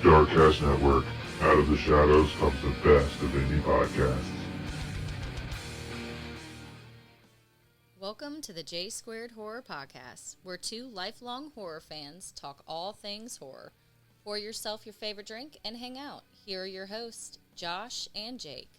Darkcast Network. Out of the shadows comes the best of indie podcasts. Welcome to the J Squared Horror Podcast, where two lifelong horror fans talk all things horror. Pour yourself your favorite drink and hang out. Here are your hosts, Josh and Jake.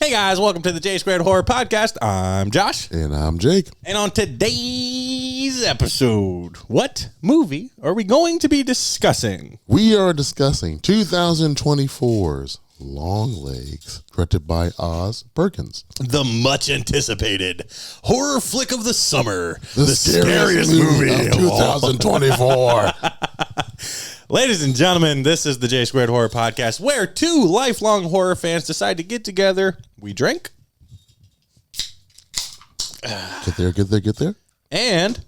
Hey guys, welcome to the J Squared Horror Podcast. I'm Josh. And I'm Jake. And on today's episode, what movie are we going to be discussing? We are discussing 2024's Longlegs, directed by Oz Perkins. The much anticipated horror flick of the summer. The scariest movie of 2024. Ladies and gentlemen, this is the J Squared Horror Podcast, where two lifelong horror fans decide to get together. We drink. Get there. And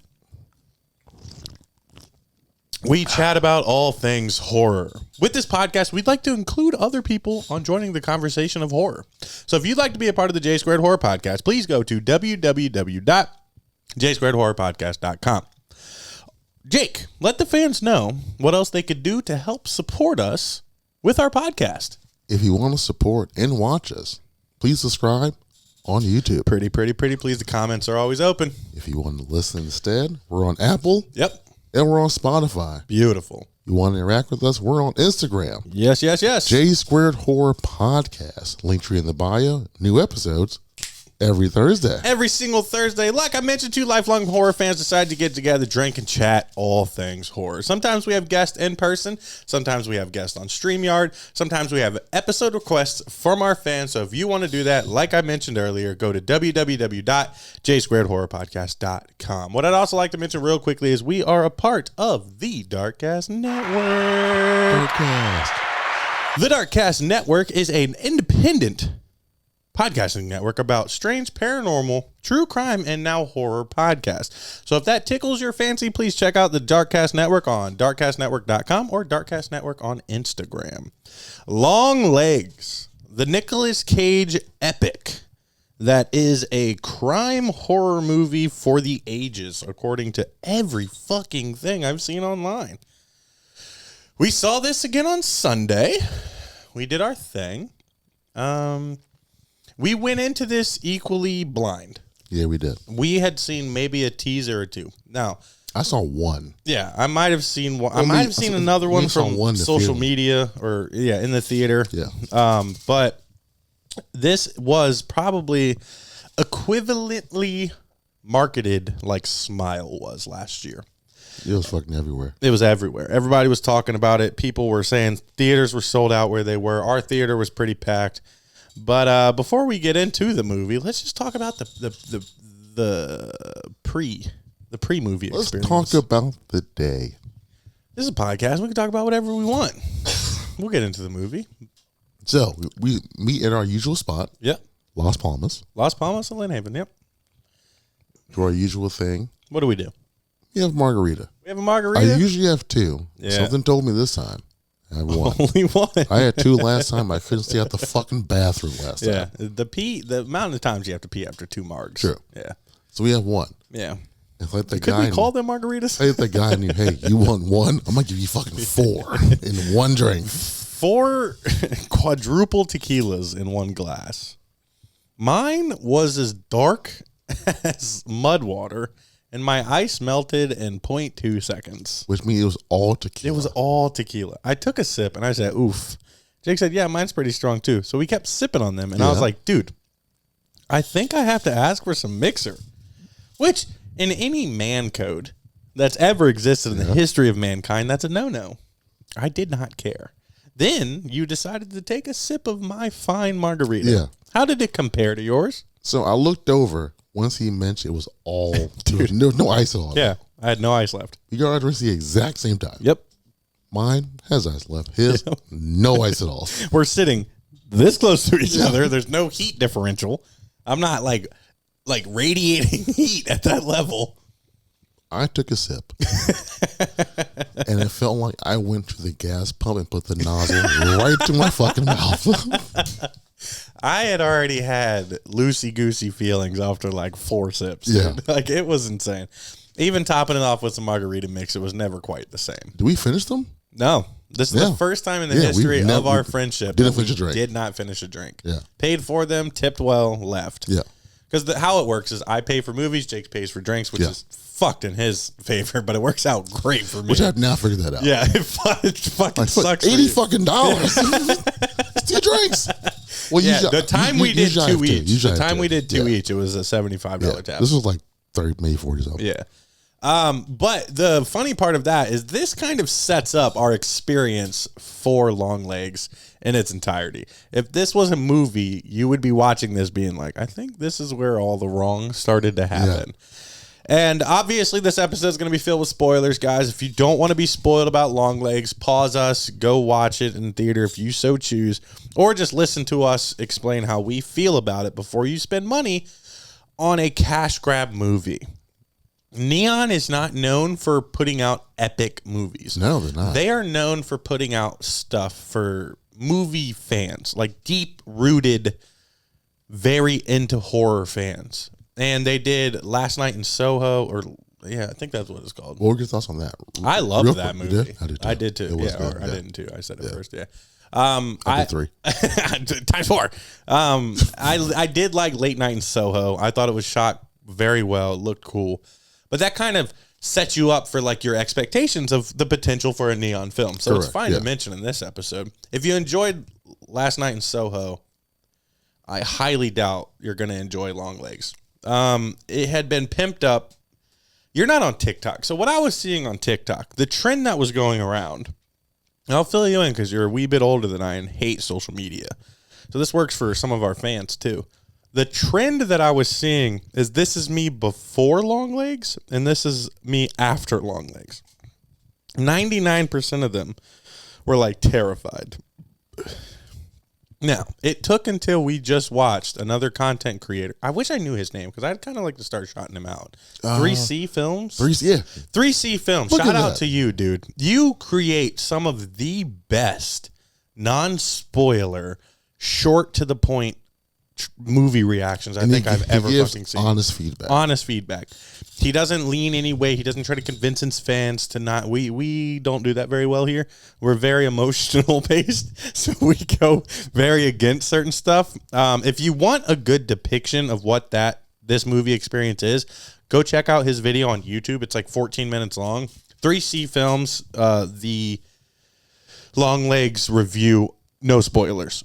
we chat about all things horror. With this podcast, we'd like to include other people on joining the conversation of horror. So if you'd like to be a part of the J Squared Horror Podcast, please go to www.jsquaredhorrorpodcast.com. Jake, let the fans know what else they could do to help support us with our podcast. If you want to support and watch us, please subscribe on YouTube. Pretty please. The comments are always open. If you want to listen instead, we're on Apple. Yep. And we're on Spotify. Beautiful. You want to interact with us? We're on Instagram. Yes. J Squared Horror Podcast. Linktree in the bio. New episodes every Thursday. Every single Thursday. Like I mentioned, two lifelong horror fans decide to get together, drink, and chat all things horror. Sometimes we have guests in person. Sometimes we have guests on StreamYard. Sometimes we have episode requests from our fans. So if you want to do that, like I mentioned earlier, go to www.jsquaredhorrorpodcast.com. What I'd also like to mention real quickly is we are a part of the Darkcast Network. The Darkcast Network is an independent podcasting network about strange, paranormal, true crime, and now horror podcasts. So if that tickles your fancy, please check out the Darkcast Network on darkcastnetwork.com or Darkcast Network on Instagram. Longlegs, the Nicolas Cage epic that is a crime horror movie for the ages, according to every fucking thing I've seen online. We saw this again on Sunday. We did our thing. We went into this equally blind. Yeah, we did. We had seen maybe a teaser or two. Now, I saw one. Yeah, I might have seen one. I might have seen another one from social media or in the theater. Yeah. But this was probably equivalently marketed like Smile was last year. It was fucking everywhere. It was everywhere. Everybody was talking about it. People were saying theaters were sold out where they were. Our theater was pretty packed. But before we get into the movie, let's just talk about the pre-movie experience. Let's talk about the day. This is a podcast. We can talk about whatever we want. We'll get into the movie. So we meet at our usual spot. Yep. Las Palmas. Las Palmas and Lynn Haven. Yep. Do our usual thing. What do? We have margarita. We have a margarita? I usually have two. Yeah. Something told me this time. I have one. Only one. I had two last time. I couldn't stay out the fucking bathroom last time. The amount of times you have to pee after two margs. True. Yeah. So we have one. Yeah. It's like the Could guy we call them margaritas? Hey, the guy knew, hey, you want one? I'm going to give you fucking four in one drink. 4 quadruple tequilas in one glass. Mine was as dark as mud water, and my ice melted in 0.2 seconds. Which means it was all tequila. It was all tequila. I took a sip, and I said, oof. Jake said, yeah, mine's pretty strong, too. So we kept sipping on them, and I was like, dude, I think I have to ask for some mixer. Which, in any man code that's ever existed in the history of mankind, that's a no-no. I did not care. Then you decided to take a sip of my fine margarita. Yeah. How did it compare to yours? So I looked over. Once he mentioned it was all, there was no ice at all. Yeah, I had no ice left. You got our drinks the exact same time. Yep. Mine has ice left. His, no ice at all. We're sitting this close to each other. There's no heat differential. I'm not like radiating heat at that level. I took a sip. And it felt like I went to the gas pump and put the nozzle right to my fucking mouth. I had already had loosey-goosey feelings after like 4 sips. Yeah. Dude. Like, it was insane. Even topping it off with some margarita mix, it was never quite the same. Did we finish them? No. This is the first time in the history of our friendship didn't finish a drink. Did not finish a drink. Yeah. Paid for them, tipped well, left. Yeah. Because how it works is I pay for movies, Jake pays for drinks, which is fucked in his favor, but it works out great for me. Which I've now figured that out. Yeah, it fucking sucks. $80 fucking dollars. It's 2 drinks. Well, yeah, the time we did 2 each. The time we did 2 yeah. each, it was a $75 tab. This was like 30, maybe 40 something. Yeah. But the funny part of that is this kind of sets up our experience for Longlegs in its entirety. If this was a movie, you would be watching this being like, I think this is where all the wrong started to happen. Yeah. And obviously this episode is going to be filled with spoilers, guys. If you don't want to be spoiled about Longlegs, pause us, go watch it in theater if you so choose, or just listen to us explain how we feel about it before you spend money on a cash grab movie. Neon is not known for putting out epic movies. No, they're not. They are known for putting out stuff for movie fans, like deep-rooted, very into horror fans. And they did Last Night in Soho, or yeah, I think that's what it's called. What were your thoughts on that? I loved that movie. You did? I did too. It was Yeah, good, or yeah. I didn't too. I said it first. Yeah. I did 3 times 4. I did like Late Night in Soho. I thought it was shot very well. It looked cool, but that kind of sets you up for like your expectations of the potential for a Neon film. So it's fine to mention in this episode. If you enjoyed Last Night in Soho, I highly doubt you're going to enjoy Longlegs. It had been pimped up. You're not on TikTok. So what I was seeing on TikTok, the trend that was going around, and I'll fill you in because you're a wee bit older than I and hate social media. So this works for some of our fans too. The trend that I was seeing is this is me before Longlegs and this is me after Longlegs. 99% of them were like terrified. Now, it took until we just watched another content creator. I wish I knew his name because I'd kind of like to start shouting him out. 3C Films? 3C Films. Look Shout at out that. to you, dude. You create some of the best non-spoiler, short to the point movie reactions I think I've ever fucking seen. Honest feedback. Honest feedback. He doesn't lean any way. He doesn't try to convince his fans to not. We don't do that very well here. We're very emotional based, so we go very against certain stuff. If you want a good depiction of what this movie experience is, go check out his video on YouTube. It's like 14 minutes long. 3C Films, the Longlegs review, no spoilers.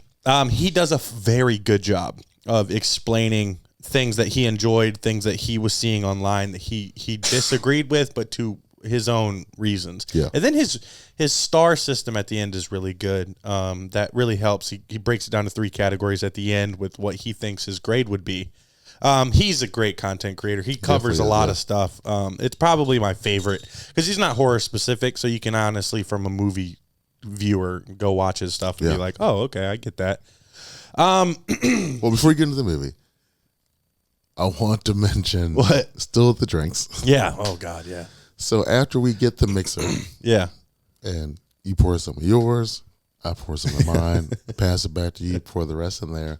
He does a very good job of explaining things that he enjoyed, things that he was seeing online that he disagreed with, but to his own reasons. Yeah. And then his star system at the end is really good. That really helps. He breaks it down to 3 categories at the end with what he thinks his grade would be. He's a great content creator. He covers Definitely, a lot yeah. of stuff. It's probably my favorite because he's not horror specific, so you can honestly, from a movie viewer, go watch his stuff and be like, oh, okay, I get that. Well, before you get into the movie, I want to mention still the drinks. Yeah. Oh God. Yeah. So after we get the mixer, Yeah. and you pour some of yours, I pour some of mine, pass it back to you, pour the rest in there.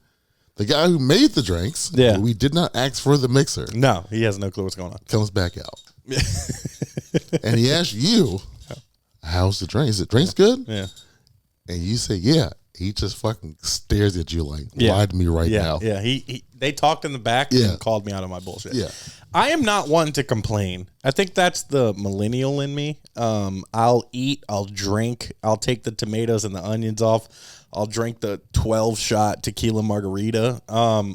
The guy who made the drinks, we did not ask for the mixer, No, he has no clue what's going on. comes back out. And he asks you, how's the drink? Is the drinks good? Yeah. And you say, yeah. He just fucking stares at you like, lie to me right now. Yeah. They talked in the back and called me out of my bullshit. Yeah. I am not one to complain. I think that's the millennial in me. I'll eat, I'll drink, I'll take the tomatoes and the onions off. I'll drink the 12-shot tequila margarita,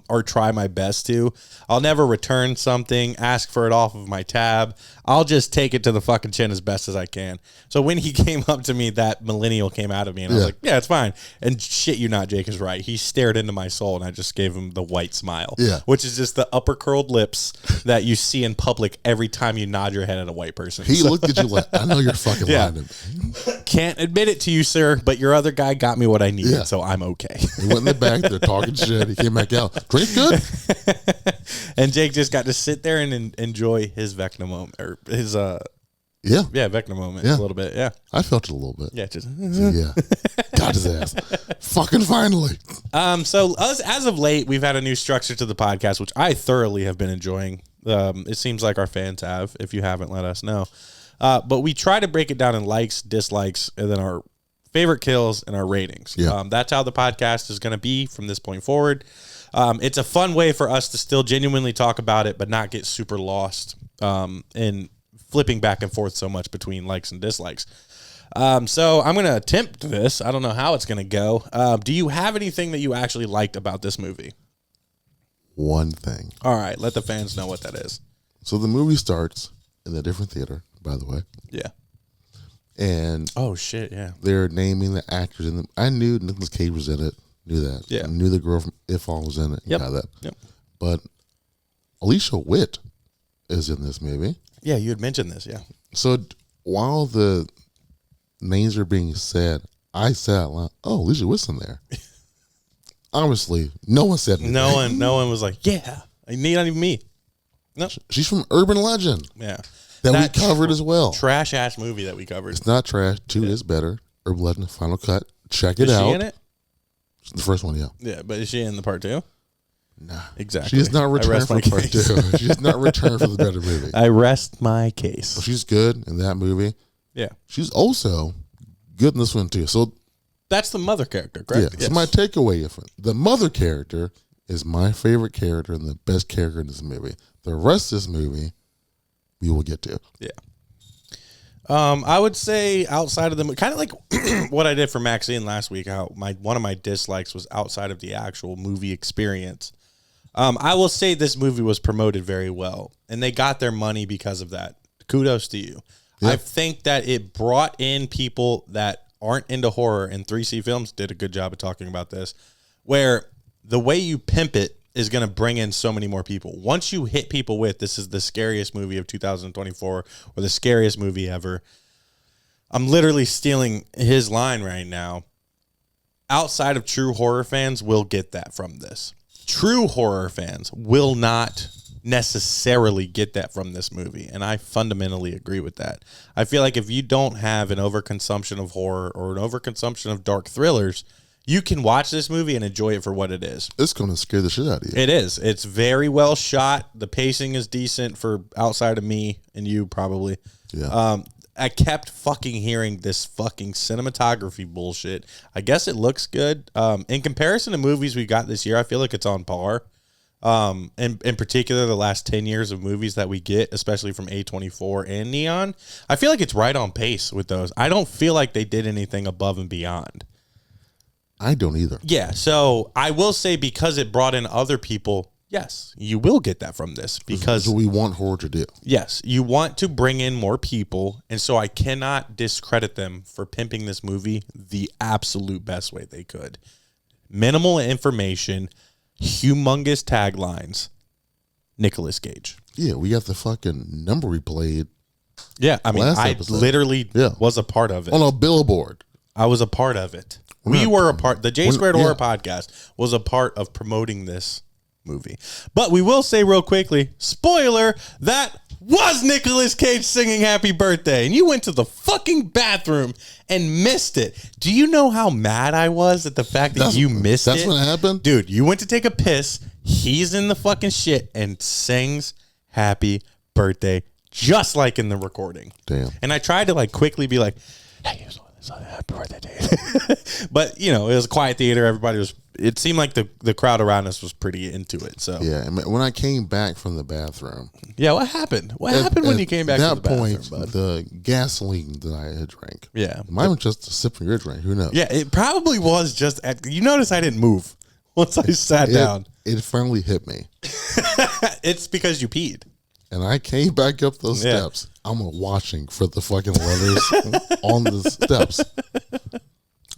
or try my best to. I'll never return something, ask for it off of my tab. I'll just take it to the fucking chin as best as I can. So when he came up to me, that millennial came out of me, and I was like, yeah, it's fine. And shit you not, Jake is right. He stared into my soul, and I just gave him the white smile, which is just the upper curled lips that you see in public every time you nod your head at a white person. He looked at you like, I know you're fucking lying to me. Can't admit it to you, sir, but your other guy got me what I needed, so I'm okay. He went in the back, they're talking shit. He came back out. Drink good? And Jake just got to sit there and enjoy his Vecna moment, or his Yeah. Yeah, Vecna moment Yeah. a little bit. Yeah. I felt it a little bit. Yeah, just Yeah. Got his ass. Fucking finally. So as of late, we've had a new structure to the podcast, which I thoroughly have been enjoying. It seems like our fans have. If you haven't, let us know. But we try to break it down in likes, dislikes, and then our favorite kills and our ratings. Yeah. That's how the podcast is going to be from this point forward. It's a fun way for us to still genuinely talk about it, but not get super lost in flipping back and forth so much between likes and dislikes. So I'm going to attempt this. I don't know how it's going to go. Do you have anything that you actually liked about this movie? One thing. All right. Let the fans know what that is. So the movie starts in a different theater, by the way. Yeah. And Oh, shit. Yeah. they're naming the actors in them. I knew Nicolas Cage was in it. Knew that. Yeah. I knew the girl from If All was in it. Yep. Got that. Yep. But Alicia Witt is in this movie. Yeah. You had mentioned this. Yeah. So while the names are being said, I said out loud, "Oh, Alicia Witt's in there." Obviously, no one said anything. No one was like, yeah, not even me. No. She's from Urban Legend Yeah. that we covered as well. Trash ass movie that we covered. It's not trash. 2 is better. Urban Legend Final Cut. Check it Is out. she in it? The first one, yeah. Yeah, but is she in the part 2? Nah. Exactly. She has not returned for part 2. She has not returned for the better movie. I rest my case. So she's good in that movie. Yeah. She's also good in this one too. So That's the mother character, yeah. correct? So my takeaway, the mother character is my favorite character and the best character in this movie. The rest of this movie, we will get to. Yeah. I would say outside of the kind of like what I did for Maxine last week. How one of my dislikes was outside of the actual movie experience. I will say this movie was promoted very well, and they got their money because of that. Kudos to you. Yep. I think that it brought in people that aren't into horror, and 3C Films did a good job of talking about this, where the way you pimp it is going to bring in so many more people. Once you hit people with, this is the scariest movie of 2024 or the scariest movie ever. I'm literally stealing his line right now. Outside of true horror fans will get that from this. True horror fans will not necessarily get that from this movie, and I fundamentally agree with that. I feel like if you don't have an overconsumption of horror or an overconsumption of dark thrillers, you can watch this movie and enjoy it for what it is. It's going to scare the shit out of you. It is. It's very well shot. The pacing is decent for outside of me and you probably. Yeah. I kept fucking hearing this fucking cinematography bullshit. I guess it looks good. In comparison to movies we got this year, I feel like it's on par. In particular, the last 10 years of movies that we get, especially from A24 and Neon, I feel like it's right on pace with those. I don't feel like they did anything above and beyond. I don't either. Yeah, so I will say because it brought in other people, yes, you will get that from this because That's what we want horror to do. yes, you want to bring in more people, and so I cannot discredit them for pimping this movie the absolute best way they could. Minimal information, humongous taglines, Nicolas Cage. Yeah, we got the fucking number we played Yeah, I mean, Last I episode. literally Yeah. was a part of it. on a billboard. I was a part of it. We were a part. The J Squared Horror Podcast was a part of promoting this movie. But we will say real quickly, spoiler, that was Nicolas Cage singing Happy Birthday. And you went to the fucking bathroom and missed it. Do you know how mad I was at the fact that you missed it? That's what happened? Dude, you went to take a piss. He's in the fucking shit and sings Happy Birthday just like in the recording. Damn. And I tried to like quickly be like, hey, it's Happy Birthday, dude. But, you know, it was a quiet theater. Everybody was, it seemed like the crowd around us was pretty into it. So, Yeah, and when I came back from the bathroom. yeah, what happened? What happened when you came back At to that the point, bathroom, bud? the gasoline that I had drank. Yeah. Mine was just a sip from your drink. Who knows? Yeah, it probably was just, you notice I didn't move once I sat down. It finally hit me. It's because you peed. And I came back up those Yeah. steps. I'm watching for the fucking letters on the steps.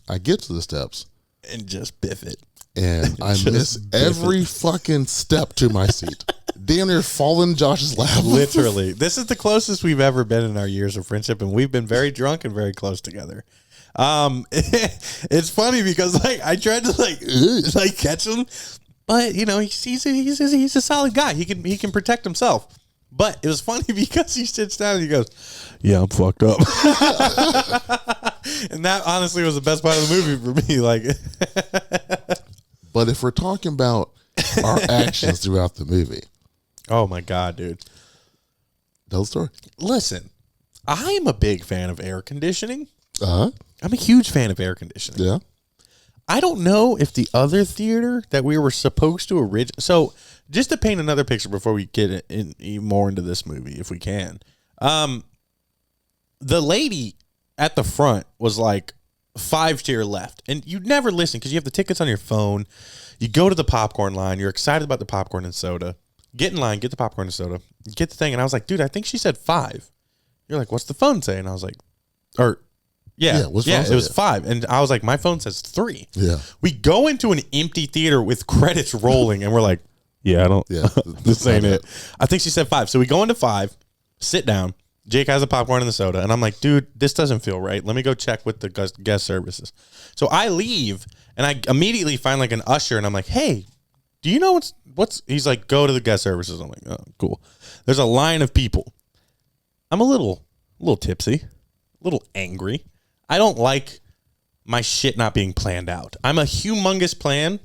I get to the steps. And just biff it. And I miss every fucking step to my seat. Damn near falling in Josh's lap. Literally. This is the closest we've ever been in our years of friendship, and we've been very drunk and very close together. It's funny because like I tried to like catch him, but you know he's a solid guy. He can protect himself. But it was funny because he sits down and he goes, "Yeah, I'm fucked up." And that honestly was the best part of the movie for me. Like, but if we're talking about our actions throughout the movie, oh my God, dude. Tell the story. Listen, I am a big fan of air conditioning. Uh-huh. I'm a huge fan of air conditioning. Yeah. I don't know if the other theater that we were supposed to so just to paint another picture before we get more into this movie, if we can, the lady at the front was like 5 to your left, and you never listen because you have the tickets on your phone. You go to the popcorn line. You're excited about the popcorn and soda. Get in line, get the popcorn and soda, get the thing. And I was like, dude, I think she said 5. You're like, what's the phone say? And I was like, it was 5. And I was like, my phone says 3. Yeah. We go into an empty theater with credits rolling, and we're like, this ain't it. I think she said 5. So we go into 5, sit down. Jake has a popcorn and the soda. And I'm like, dude, this doesn't feel right. Let me go check with the guest services. So I leave, and I immediately find like an usher, and I'm like, hey, do you know what's, he's like, go to the guest services. I'm like, oh, cool. There's a line of people. I'm a little tipsy, a little angry. I don't like my shit not being planned out. I'm a humongous planner.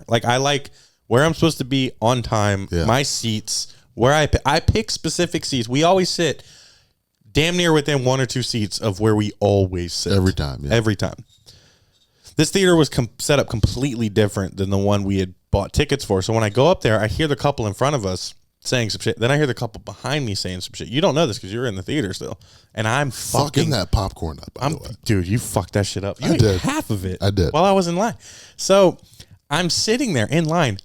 Like, I like where I'm supposed to be on time, my seats, where I pick specific seats. We always sit damn near within 1 or 2 seats of where we always sit. Every time. Yeah. Every time. This theater was set up completely different than the one we had bought tickets for. So when I go up there, I hear the couple in front of us saying some shit. Then I hear the couple behind me saying some shit. You don't know this because you're in the theater still. And I'm fucking that popcorn up, by the way. Dude, you fucked that shit up. You ate did. half of it. I did. While I was in line. So I'm sitting there in line,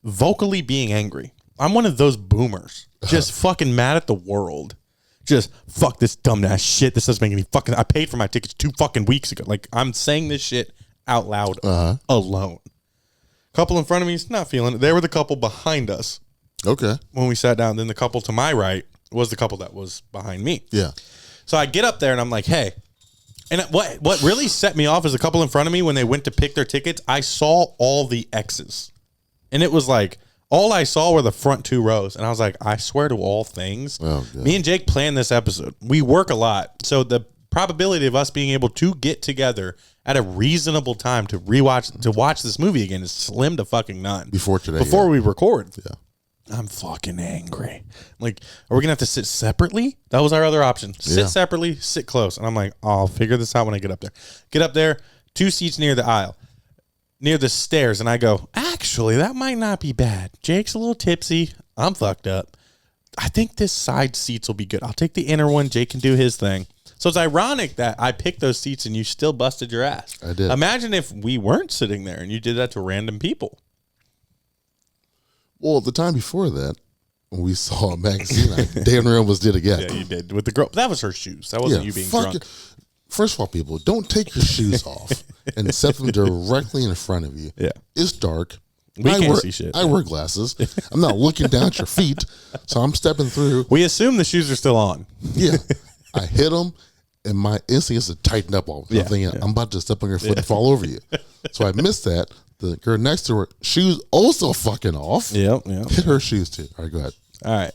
vocally being angry. I'm one of those boomers. Just fucking mad at the world. Just fuck this dumbass shit. This doesn't make any fucking. I paid for my tickets 2 fucking weeks ago. Like, I'm saying this shit out loud alone. Couple in front of me is not feeling it. They were the couple behind us. Okay. When we sat down, then the couple to my right was the couple that was behind me. Yeah. So I get up there and I'm like, hey. And what really set me off is the couple in front of me when they went to pick their tickets. I saw all the X's, and it was like. All I saw were the front 2 rows, and I was like, I swear to all things. Oh, me and Jake planned this episode. We work a lot, so the probability of us being able to get together at a reasonable time to watch this movie again is slim to fucking none. Before we record. Yeah. I'm fucking angry. Like, are we going to have to sit separately? That was our other option. Sit separately, sit close. And I'm like, I'll figure this out when I get up there. Get up there, 2 seats near the aisle. Near the stairs, and I go, actually, that might not be bad. Jake's a little tipsy. I'm fucked up. I think this side seats will be good. I'll take the inner one. Jake can do his thing. So it's ironic that I picked those seats and you still busted your ass. I did. Imagine if we weren't sitting there and you did that to random people. Well, the time before that, when we saw a magazine, I damn near almost did again. Yeah, you did. With the girl. That was her shoes. That wasn't you being drunk. First of all, people, don't take your shoes off and set them directly in front of you. Yeah. It's dark. We can't see shit. I wear glasses. I'm not looking down at your feet, so I'm stepping through. We assume the shoes are still on. Yeah. I hit them, and my instinct is to tighten up all. I'm thinking, I'm about to step on your foot and fall over you. So I missed that. The girl next to her, shoes also fucking off. Yep. Hit her shoes, too. All right, go ahead. All right.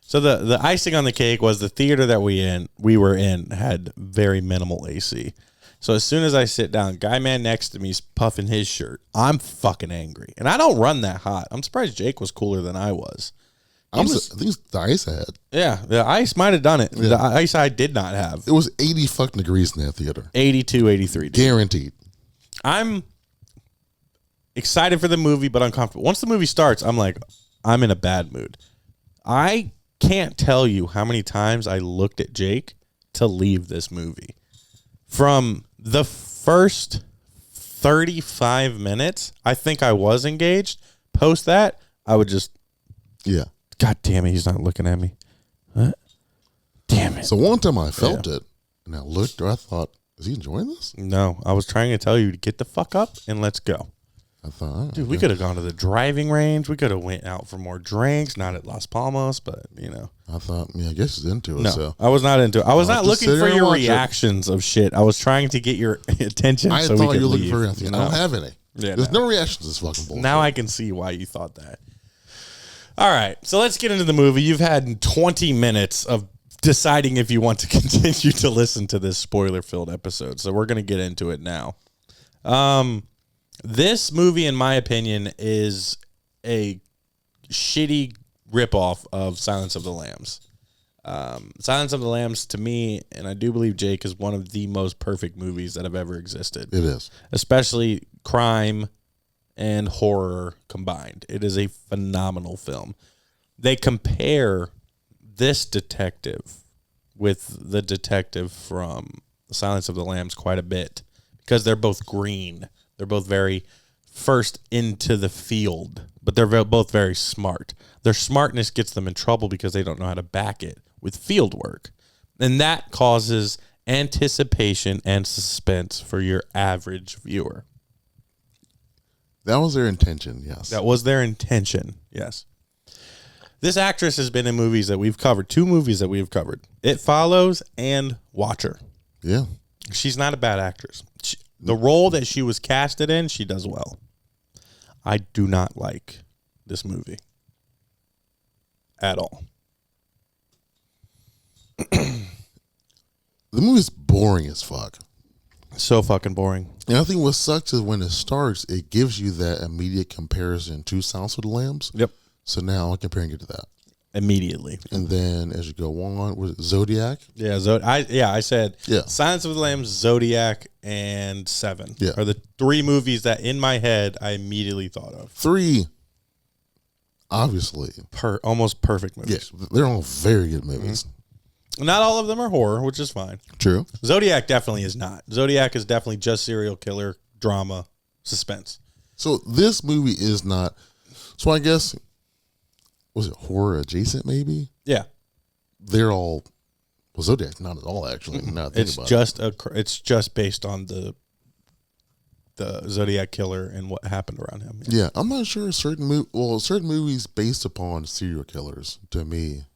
So the icing on the cake was the theater that we were in had very minimal AC. So as soon as I sit down, guy man next to me is puffing his shirt. I'm fucking angry. And I don't run that hot. I'm surprised Jake was cooler than I was. I think it's the ice I had. Yeah, the ice might have done it. Yeah. The ice I did not have. It was 80 fucking degrees in that theater. 82, 83. Dude. Guaranteed. I'm excited for the movie, but uncomfortable. Once the movie starts, I'm like, I'm in a bad mood. I can't tell you how many times I looked at Jake to leave this movie. From the first 35 minutes, I think I was engaged. Post that, I would just... Yeah. God damn it, he's not looking at me. What? Damn it. So one time I felt it, and I looked, or I thought, is he enjoying this? No, I was trying to tell you to get the fuck up and let's go. I thought, dude, we could have gone to the driving range. We could have went out for more drinks. Not at Las Palmas, but you know. I thought, I guess he's into it. No, so. I was not into it. I was not looking for your reactions of shit. I was trying to get your attention. I thought you were looking for anything. No. I don't have any. Yeah, There's no reaction to this fucking bullshit. Now I can see why you thought that. All right, so let's get into the movie. You've had 20 minutes of deciding if you want to continue to listen to this spoiler-filled episode, so we're going to get into it now. This movie, in my opinion, is a shitty ripoff of Silence of the Lambs. Silence of the Lambs, to me, and I do believe Jake, is one of the most perfect movies that have ever existed. It is. Especially crime and horror combined. It is a phenomenal film. They compare this detective with the detective from Silence of the Lambs quite a bit because they're both green. They're both very first into the field, but they're both very smart. Their smartness gets them in trouble because they don't know how to back it with field work. And that causes anticipation and suspense for your average viewer. That was their intention, yes. That was their intention, yes. This actress has been in movies that we've covered, 2 movies that we've covered. It Follows and Watcher. Yeah. She's not a bad actress. The role that she was casted in, she does well. I do not like this movie at all. The movie's boring as fuck. So fucking boring. And I think what sucks is when it starts, it gives you that immediate comparison to Silence of the Lambs. Yep. So now I'm comparing it to that. Immediately. And then as you go on, was it Zodiac? Yeah, I said Silence of the Lambs, Zodiac, and Seven are the 3 movies that in my head I immediately thought of. 3, obviously. Almost perfect movies. Yeah, they're all very good movies. Mm-hmm. Not all of them are horror, which is fine. True. Zodiac definitely is not. Zodiac is definitely just serial killer, drama, suspense. So this movie is not. So I guess, was it horror adjacent maybe? Yeah. They're all, well, Zodiac, not at all actually. Now It's just it's just based on the Zodiac killer and what happened around him. Yeah, I'm not sure certain movies based upon serial killers, to me,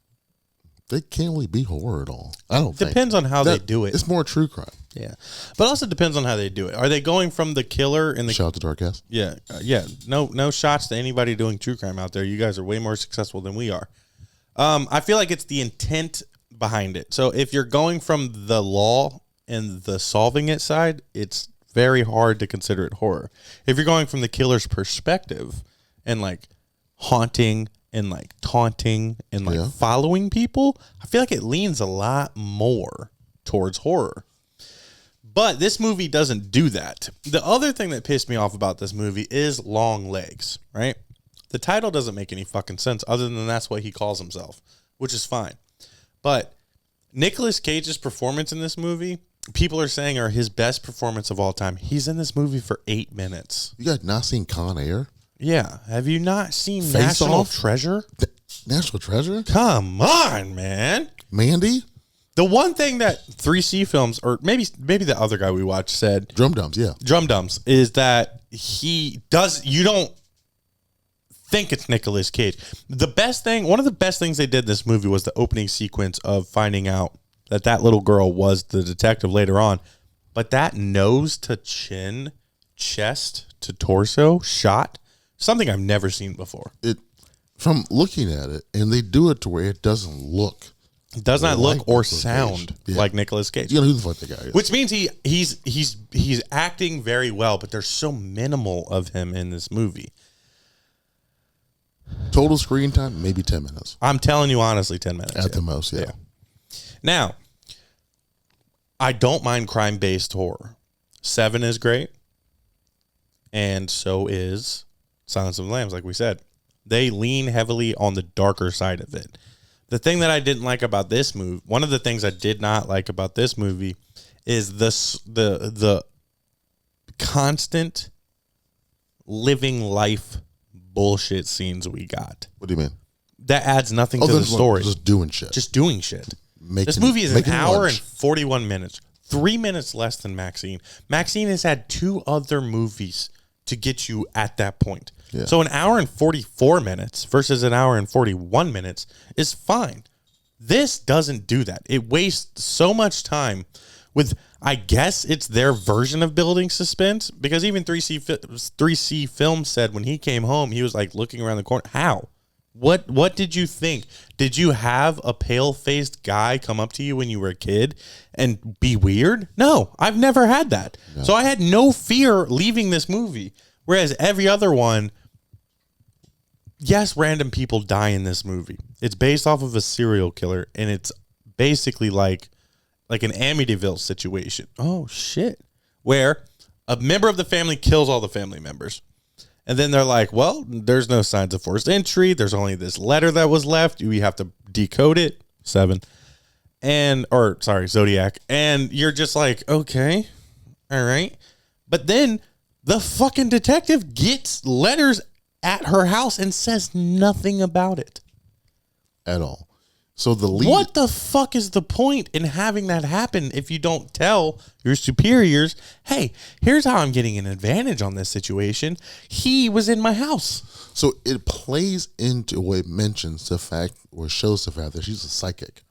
they can't really be horror at all. I don't think. Depends on how they do it. It's more true crime. Yeah. But also depends on how they do it. Are they going from the killer and the... Shout out to Darkcast. Yeah. Yeah. No shots to anybody doing true crime out there. You guys are way more successful than we are. I feel like it's the intent behind it. So if you're going from the law and the solving it side, it's very hard to consider it horror. If you're going from the killer's perspective and like haunting and like taunting and like following people, I feel like it leans a lot more towards horror. But this movie doesn't do that. The other thing that pissed me off about this movie is Longlegs, right? The title doesn't make any fucking sense other than that's what he calls himself, which is fine. But Nicolas Cage's performance in this movie, people are saying are his best performance of all time. He's in this movie for 8 minutes. You guys not seen Con Air? Yeah. Have you not seen Face National Off? Treasure? National Treasure? Come on, man. Mandy? The one thing that 3C Films, or maybe the other guy we watched said... Drum Dums, yeah. Drum Dums, is that you don't think it's Nicolas Cage. One of the best things they did in this movie was the opening sequence of finding out that little girl was the detective later on. But that nose to chin, chest to torso shot, something I've never seen before. From looking at it, and they do it to where it doesn't look. It does not like look or Nicolas sound Cage. like Nicolas Cage. You know who the fuck that guy is. Which means he's acting very well, but there's so minimal of him in this movie. Total screen time, maybe 10 minutes. I'm telling you honestly, 10 minutes. At the most, yeah. Now, I don't mind crime-based horror. Seven is great, and so is Silence of the Lambs, like we said. They lean heavily on the darker side of it. The thing that I didn't like about this movie, one of the things I did not like about this movie is the constant living life bullshit scenes we got. What do you mean? That adds nothing to the story. Just doing shit. Just doing shit. This movie is an hour and 41 minutes. 3 minutes less than Maxine. Maxine has had 2 other movies to get you at that point. Yeah. So an hour and 44 minutes versus an hour and 41 minutes is fine. This doesn't do that. It wastes so much time with, I guess it's their version of building suspense, because even 3C Film said when he came home, he was like looking around the corner. How? What did you think? Did you have a pale-faced guy come up to you when you were a kid and be weird? No, I've never had that. No. So I had no fear leaving this movie. Whereas every other one, yes, random people die in this movie. It's based off of a serial killer, and it's basically like an Amityville situation. Oh, shit. Where a member of the family kills all the family members. And then they're like, well, there's no signs of forced entry. There's only this letter that was left. We have to decode it. 7. Zodiac. And you're just like, okay, all right. But then the fucking detective gets letters at her house and says nothing about it. At all. So the lead. What the fuck is the point in having that happen if you don't tell your superiors, hey, here's how I'm getting an advantage on this situation. He was in my house. So it plays into what it mentions the fact or shows the fact that she's a psychic.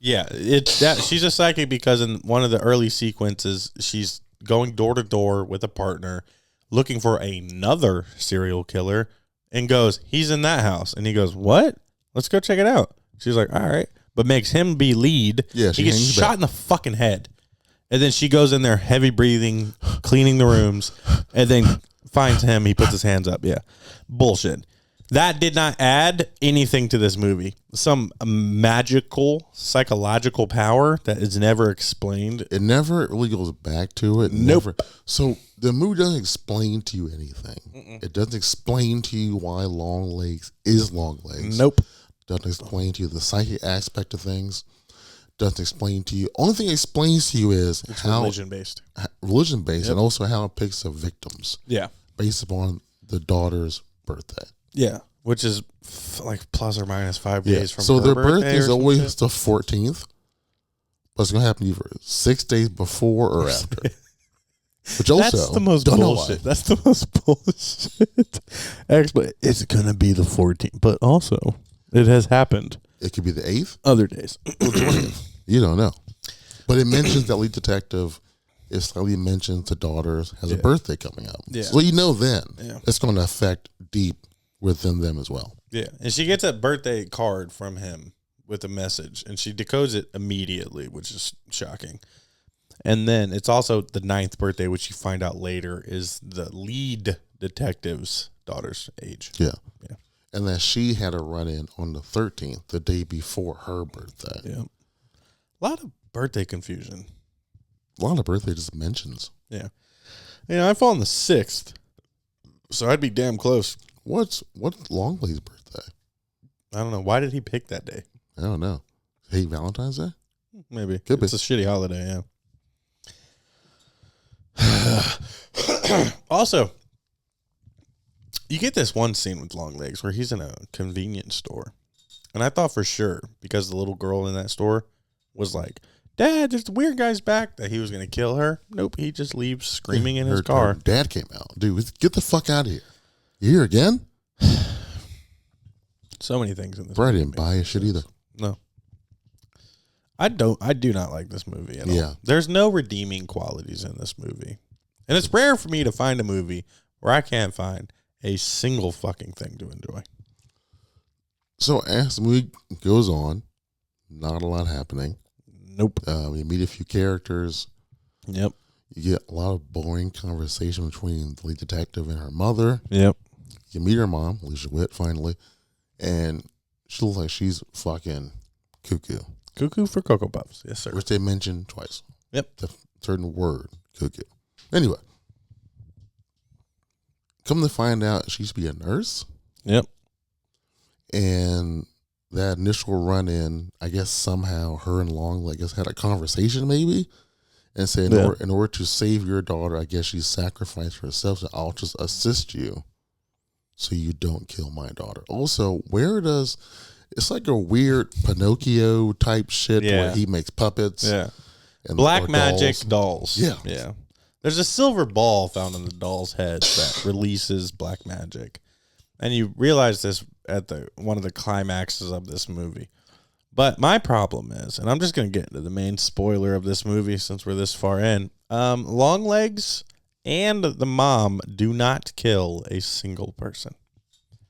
Yeah, she's a psychic because in one of the early sequences, she's going door to door with a partner looking for another serial killer and goes, he's in that house. And he goes, what? Let's go check it out. She's like, all right, but makes him be lead. Yeah, he gets shot in the fucking head. And then she goes in there, heavy breathing, cleaning the rooms, and then finds him. He puts his hands up. Yeah. Bullshit. That did not add anything to this movie. Some magical, psychological power that is never explained. It never really goes back to it. Nope. Never. So the movie doesn't explain to you anything. Mm-mm. It doesn't explain to you why Longlegs is Longlegs. Nope. Doesn't explain to you the psychic aspect of things. Doesn't explain to you. Only thing it explains to you is it's how religion-based. Religion-based, yep. And also how it picks the victims. Yeah. Based upon the daughter's birthday. Yeah. Which is like plus or minus 5 days from so her their birthday is always the 14th. But it's going to happen either 6 days before or after. Which also, that's the most bullshit. That's the most bullshit. Actually, it's going to be the 14th, but also it has happened. It could be the 8th. Other days. Or 20th. You don't know. But it mentions that lead detective. It slightly mentions the daughter has a birthday coming up. Yeah. So you know then it's going to affect deep within them as well. Yeah. And she gets a birthday card from him with a message, and she decodes it immediately, which is shocking. And then it's also the 9th birthday, which you find out later is the lead detective's daughter's age. Yeah. Yeah. And that she had a run-in on the 13th, the day before her birthday. Yeah. A lot of birthday confusion. A lot of birthday just mentions. Yeah. You know, I fall on the 6th, so I'd be damn close. What's Longlegs' birthday? I don't know. Why did he pick that day? I don't know. Hey, Valentine's Day? Maybe. It's a shitty holiday, yeah. Also, you get this one scene with Longlegs where he's in a convenience store. And I thought for sure, because the little girl in that store was like, Dad, there's the weird guy's back, that he was going to kill her. Nope, he just leaves screaming in his car. Her dad came out. Dude, get the fuck out of here. You here again? So many things in this movie. I movie. Didn't buy a shit either. No. I do not like this movie at all. There's no redeeming qualities in this movie. And it's rare for me to find a movie where I can't find a single fucking thing to enjoy. So as the movie goes on, not a lot happening. Nope. We meet a few characters. Yep. You get a lot of boring conversation between the lead detective and her mother. Yep. You meet her mom, Alicia Witt, finally. And she looks like she's fucking cuckoo. Cuckoo for Cocoa Puffs. Yes, sir. Which they mentioned twice. Yep. The certain word, cuckoo. Anyway. Come to find out, she used to be a nurse. Yep. And that initial run-in, I guess somehow her and Longlegs had a conversation maybe. And said, in order to save your daughter, I guess she sacrificed herself. So I'll just assist you so you don't kill my daughter. Also, it's like a weird Pinocchio type shit where he makes puppets. Yeah. And Black magic dolls. Yeah. Yeah. There's a silver ball found in the doll's head that releases black magic. And you realize this at one of the climaxes of this movie. But my problem is, and I'm just going to get into the main spoiler of this movie since we're this far in, Longlegs and the mom do not kill a single person.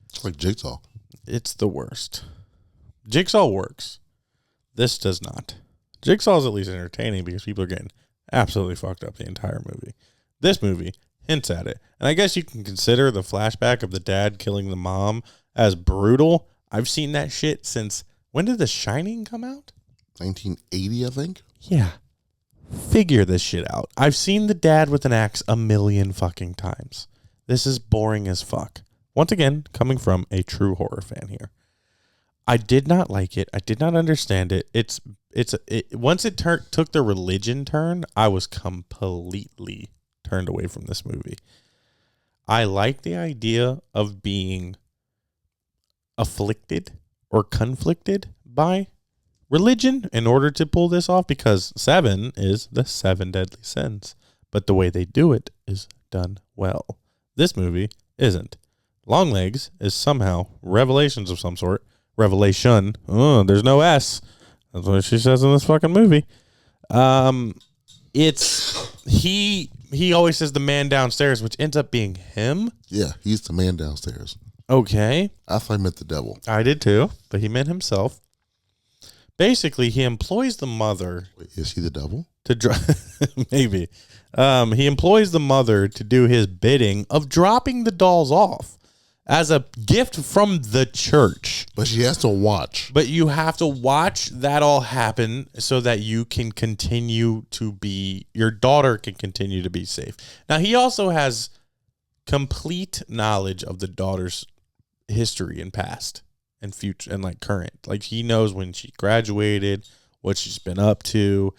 It's like Jigsaw. It's the worst. Jigsaw works. This does not. Jigsaw is at least entertaining because people are getting absolutely fucked up the entire movie. This movie hints at it. And I guess you can consider the flashback of the dad killing the mom as brutal. I've seen that shit since, when did The Shining come out? 1980, I think. Yeah. Figure this shit out. I've seen the dad with an axe a million fucking times. This is boring as fuck. Once again, coming from a true horror fan here. I did not like it. I did not understand it. Once it took the religion turn, I was completely turned away from this movie. I like the idea of being afflicted or conflicted by religion in order to pull this off, because 7 is the 7 deadly sins. But the way they do it is done well. This movie isn't. Longlegs is somehow revelations of some sort. Revelation. Oh, there's no S. That's what she says in this fucking movie. It's he always says the man downstairs, which ends up being him. Yeah, he's the man downstairs. Okay. I thought he meant the devil. I did too, but he meant himself. Basically, he employs the mother. Wait, is he the devil? Maybe. He employs the mother to do his bidding of dropping the dolls off as a gift from the church. But she has to watch. But you have to watch that all happen so that you can continue to be, your daughter can continue to be safe. Now, he also has complete knowledge of the daughter's history and past and future and like current. Like, he knows when she graduated, what she's been up to,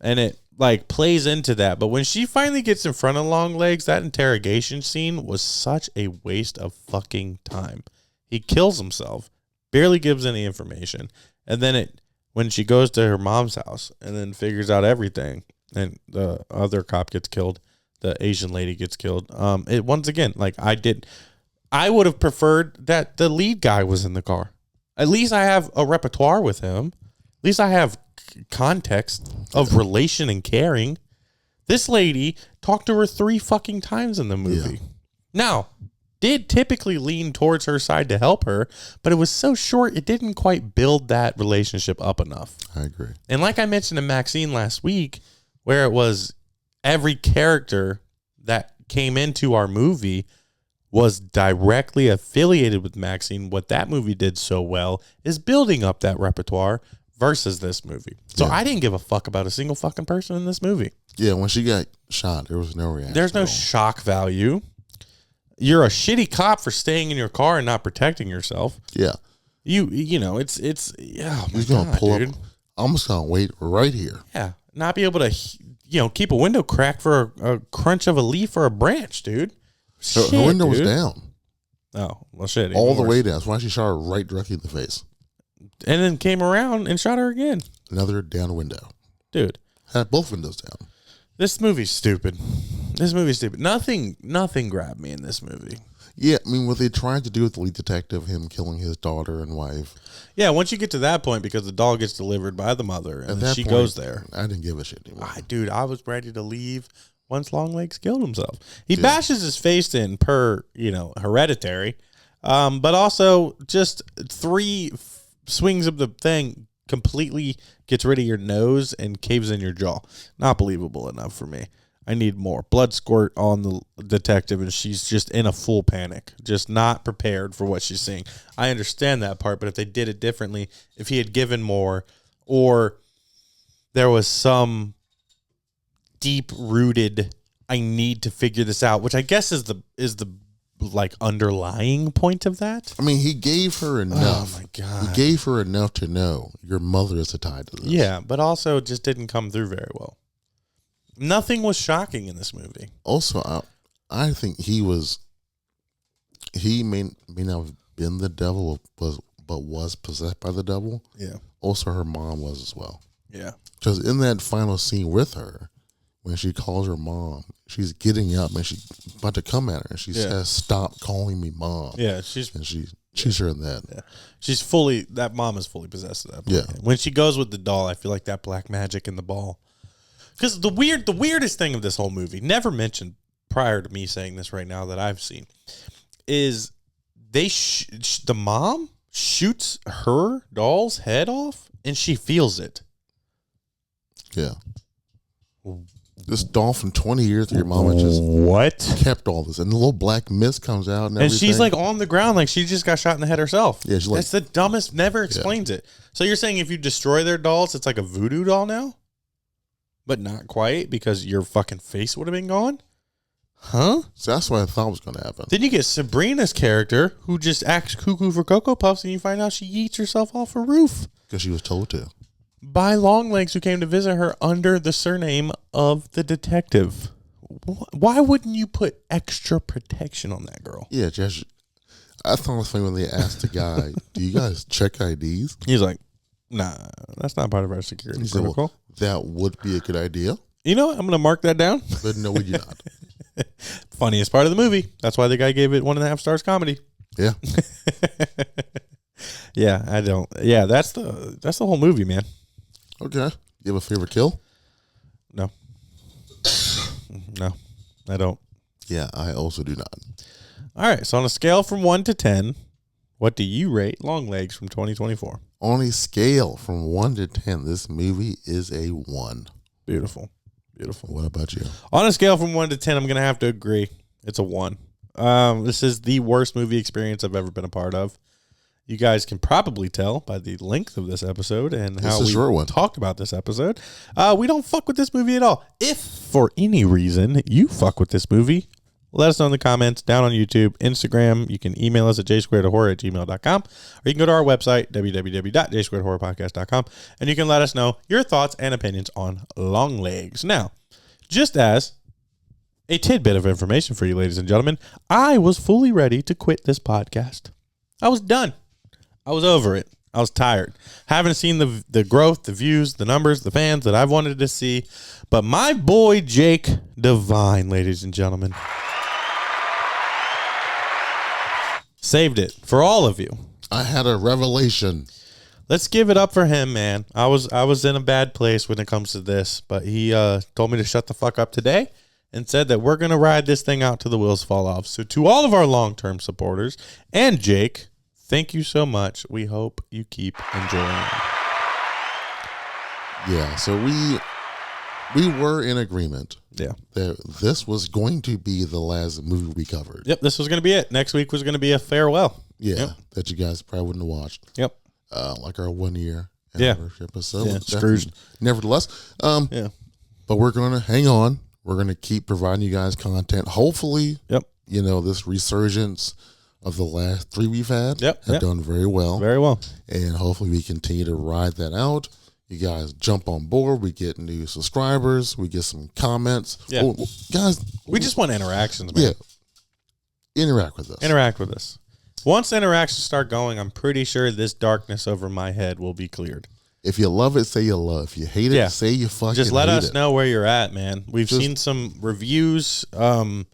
and it like plays into that. But when she finally gets in front of Longlegs, that interrogation scene was such a waste of fucking time. He kills himself, barely gives any information, and then when she goes to her mom's house and then figures out everything, and the other cop gets killed, the Asian lady gets killed. It once again, like I would have preferred that the lead guy was in the car. At least I have a repertoire with him. At least I have context of relation and caring. This lady talked to her 3 fucking times in the movie. Yeah. Now, did typically lean towards her side to help her, but it was so short, it didn't quite build that relationship up enough. I agree. And like I mentioned in Maxine last week, where it was every character that came into our movie was directly affiliated with Maxine. What that movie did so well is building up that repertoire versus this movie. So I didn't give a fuck about a single fucking person in this movie. Yeah, when she got shot, there was no reaction. There's no shock value. You're a shitty cop for staying in your car and not protecting yourself. Yeah. You know, it's oh he's going to pull dude. up. I'm just going to wait right here. Yeah. Not be able to, keep a window crack for a crunch of a leaf or a branch, dude. Her window was down. Oh, well, shit. All the way down. That's why she shot her right directly in the face. And then came around and shot her again. Another down window. Dude. Had both windows down. This movie's stupid. Nothing grabbed me in this movie. Yeah, I mean, what they tried to do with the lead detective, him killing his daughter and wife. Yeah, once you get to that point, because the doll gets delivered by the mother, and then she goes there. I didn't give a shit anymore. Dude, I was ready to leave once Longlegs killed himself. He bashes his face in per, Hereditary. But also just 3 swings of the thing completely gets rid of your nose and caves in your jaw. Not believable enough for me. I need more. Blood squirt on the detective, and she's just in a full panic, just not prepared for what she's seeing. I understand that part, but if they did it differently, if he had given more, or there was some deep-rooted, I need to figure this out, which I guess is the like underlying point of that. I mean, he gave her enough. Oh my God. He gave her enough to know your mother is tied to this. Yeah, but also just didn't come through very well. Nothing was shocking in this movie. Also, I think he may not have been the devil, but was possessed by the devil. Yeah. Also, her mom was as well. Yeah. Because in that final scene with her, when she calls her mom, she's getting up and she's about to come at her, and she says, "Stop calling me mom." Yeah, she's heard that. Yeah. That mom is fully possessed at that point. Yeah. When she goes with the doll, I feel like that black magic in the ball. Because the weirdest thing of this whole movie, never mentioned prior to me saying this right now that I've seen, is the mom shoots her doll's head off, and she feels it. Yeah. This doll from 20 years that your mama just kept all this. And the little black mist comes out and everything. And she's like on the ground like she just got shot in the head herself. Yeah, she's like, that's the dumbest, never explains it. So you're saying if you destroy their dolls, it's like a voodoo doll now? But not quite, because your fucking face would have been gone? Huh? So that's what I thought was going to happen. Then you get Sabrina's character, who just acts cuckoo for Cocoa Puffs, and you find out she eats herself off a roof. Because she was told to. By Longlegs, who came to visit her under the surname of the detective. Why wouldn't you put extra protection on that girl? Yeah, Josh, I thought it was funny when they asked the guy, do you guys check IDs? He's like, nah, that's not part of our security protocol. Well, that would be a good idea. You know what? I'm going to mark that down. But no, we do not. Funniest part of the movie. That's why the guy gave it 1.5 stars comedy. Yeah. Yeah, I don't. Yeah, that's the whole movie, man. Okay. You have a favorite kill? No. No, I don't. Yeah, I also do not. All right, so on a scale from 1 to 10, what do you rate Longlegs from 2024? On a scale from 1 to 10, this movie is a 1. Beautiful. Beautiful. What about you? On a scale from 1 to 10, I'm going to have to agree. It's a 1. This is the worst movie experience I've ever been a part of. You guys can probably tell by the length of this episode and how we talked about this episode. We don't fuck with this movie at all. If for any reason you fuck with this movie, let us know in the comments down on YouTube, Instagram. You can email us at jsquaredhorror@gmail.com, or you can go to our website, www.jsquaredhorrorpodcast.com, and you can let us know your thoughts and opinions on Longlegs. Now, just as a tidbit of information for you, ladies and gentlemen, I was fully ready to quit this podcast. I was done. I was over it. I was tired. Haven't seen the growth, the views, the numbers, the fans that I've wanted to see. But my boy Jake Devine, ladies and gentlemen, saved it for all of you. I had a revelation. Let's give it up for him, man. I was in a bad place when it comes to this, but he told me to shut the fuck up today and said that we're going to ride this thing out till the wheels fall off. So to all of our long-term supporters and Jake, thank you so much. We hope you keep enjoying. Yeah, so we were in agreement. Yeah. That this was going to be the last movie we covered. Yep, this was going to be it. Next week was going to be a farewell. Yeah, yep. That you guys probably wouldn't have watched. Yep. Like our 1 year anniversary episode. Yeah, Scrooge. Nevertheless, yeah. But we're going to hang on. We're going to keep providing you guys content. Hopefully, yep. This resurgence of the last 3 we've had have done very well. Very well. And hopefully we continue to ride that out. You guys jump on board. We get new subscribers. We get some comments. Yeah. Oh, guys. We just want interactions, man. Yeah. Interact with us. Interact with us. Once interactions start going, I'm pretty sure this darkness over my head will be cleared. If you love it, say you love. If you hate it, say you fucking just let hate us know where you're at, man. We've seen some reviews, and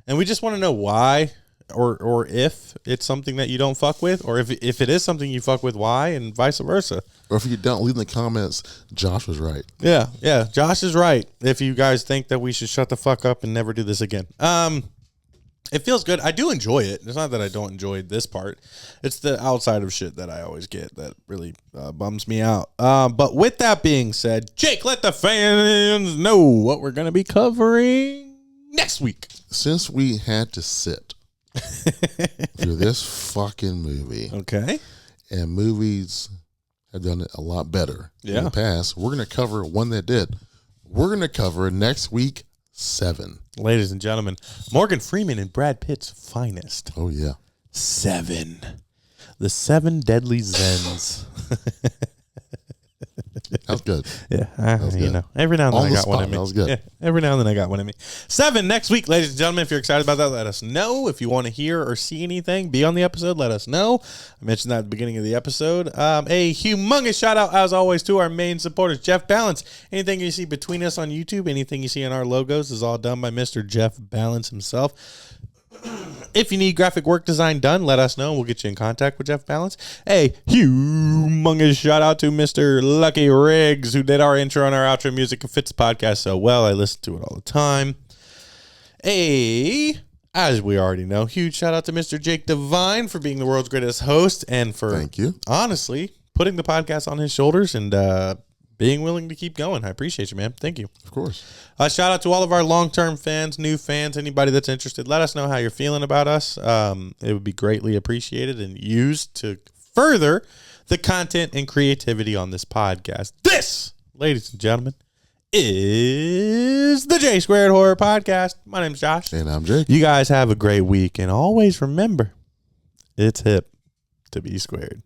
we just want to know why or if it's something that you don't fuck with, or if it is something you fuck with, why, and vice versa. Or if you don't, leave in the comments, Josh was right. Yeah, Josh is right. If you guys think that we should shut the fuck up and never do this again. It feels good. I do enjoy it. It's not that I don't enjoy this part. It's the outside of shit that I always get that really bums me out. But with that being said, Jake, let the fans know what we're going to be covering next week. Since we had to sit through this fucking movie. Okay. And movies have done it a lot better in the past. We're going to cover one that did. We're going to cover next week 7. Ladies and gentlemen, Morgan Freeman and Brad Pitt's finest. Oh, yeah. 7. The 7 Deadly Zens. That was good. Yeah, every now and then I got one in me. That was good. Yeah, every now and then I got one in me. 7 next week, ladies and gentlemen. If you're excited about that, let us know. If you want to hear or see anything, be on the episode, let us know. I mentioned that at the beginning of the episode. A humongous shout out, as always, to our main supporters, Jeff Balance. Anything you see between us on YouTube, anything you see in our logos is all done by Mr. Jeff Balance himself. If you need graphic work design done, let us know. We'll get you in contact with Jeff Balance. A humongous shout out to Mr. Lucky Riggs, who did our intro and our outro music and fits the podcast so well. I listen to it all the time. A As we already know, huge shout out to Mr. Jake Devine for being the world's greatest host and for, Thank you. honestly, putting the podcast on his shoulders and being willing to keep going. I appreciate you, man. Thank you. Of course. Shout out to all of our long-term fans, new fans, anybody that's interested. Let us know how you're feeling about us. It would be greatly appreciated and used to further the content and creativity on this podcast. This, ladies and gentlemen, is the J Squared Horror Podcast. My name's Josh. And I'm Jake. You guys have a great week. And always remember, it's hip to be squared.